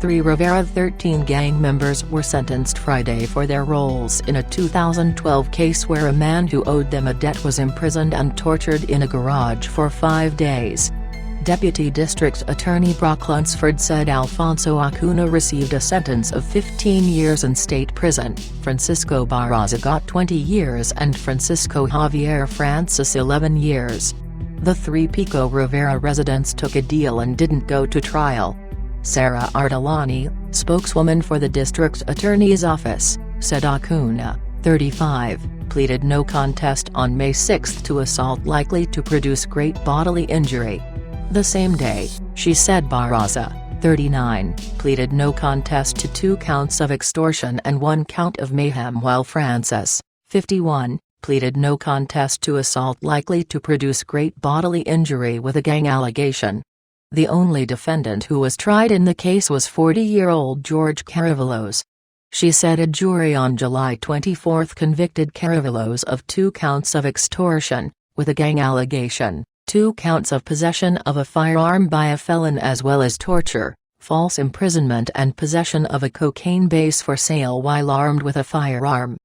Three Rivera 13 gang members were sentenced Friday for their roles in a 2012 case where a man who owed them a debt was imprisoned and tortured in a garage for 5 days. Deputy District Attorney Brock Lunsford said Alfonso Acuna received a sentence of 15 years in state prison, Francisco Barraza got 20 years and Francisco Javier Francis 11 years. The three Pico Rivera residents took a deal and didn't go to trial. Sarah Artelani, spokeswoman for the district attorney's office, said Acuna, 35, pleaded no contest on May 6 to assault likely to produce great bodily injury. The same day, she said Barraza, 39, pleaded no contest to 2 counts of extortion and 1 count of mayhem, while Francis, 51, pleaded no contest to assault likely to produce great bodily injury with a gang allegation. The only defendant who was tried in the case was 40-year-old George Caravelos. She said a jury on July 24 convicted Caravelos of 2 counts of extortion, with a gang allegation, 2 counts of possession of a firearm by a felon as well as torture, false imprisonment and possession of a cocaine base for sale while armed with a firearm.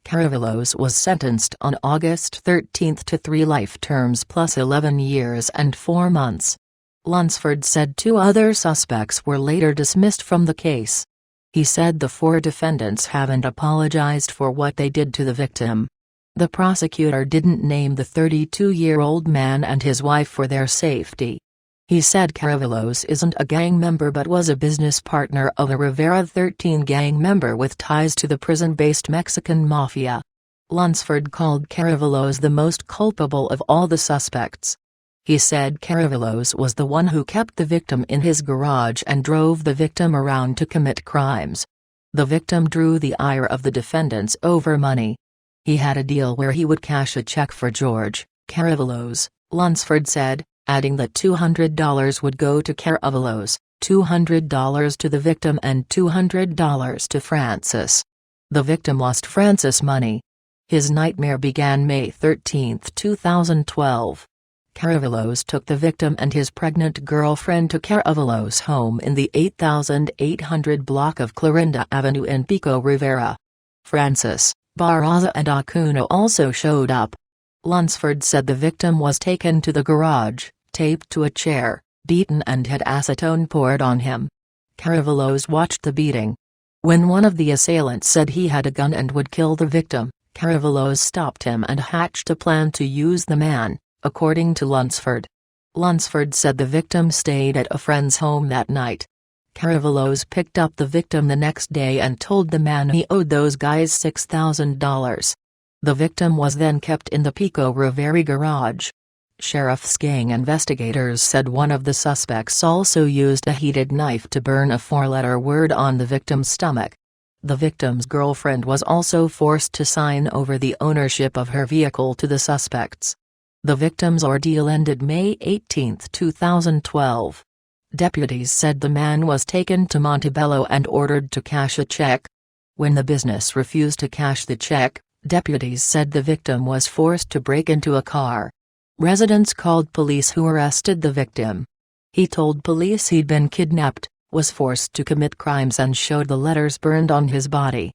Caravelos was sentenced on August 13 to 3 life terms plus 11 years and 4 months. Lunsford said 2 other suspects were later dismissed from the case. He said the 4 defendants haven't apologized for what they did to the victim. The prosecutor didn't name the 32-year-old man and his wife for their safety. He said Caravelos isn't a gang member but was a business partner of a Rivera 13 gang member with ties to the prison-based Mexican mafia. Lunsford called Caravelos the most culpable of all the suspects. He said Caravelos was the one who kept the victim in his garage and drove the victim around to commit crimes. The victim drew the ire of the defendants over money. He had a deal where he would cash a check for George, Caravelos, Lunsford said, adding that $200 would go to Caravelos, $200 to the victim and $200 to Francis. The victim lost Francis money. His nightmare began May 13, 2012. Caravelos took the victim and his pregnant girlfriend to Caravelos' home in the 8800 block of Clorinda Avenue in Pico Rivera. Francis, Barraza and Acuna also showed up. Lunsford said the victim was taken to the garage, taped to a chair, beaten and had acetone poured on him. Caravelos watched the beating. When one of the assailants said he had a gun and would kill the victim, Caravelos stopped him and hatched a plan to use the man, according to Lunsford. Lunsford said the victim stayed at a friend's home that night. Caravelos picked up the victim the next day and told the man he owed those guys $6,000. The victim was then kept in the Pico Rivera garage. Sheriff's gang investigators said one of the suspects also used a heated knife to burn a 4-letter word on the victim's stomach. The victim's girlfriend was also forced to sign over the ownership of her vehicle to the suspects. The victim's ordeal ended May 18, 2012. Deputies said the man was taken to Montebello and ordered to cash a check. When the business refused to cash the check, deputies said the victim was forced to break into a car. Residents called police who arrested the victim. He told police he'd been kidnapped, was forced to commit crimes and showed the letters burned on his body.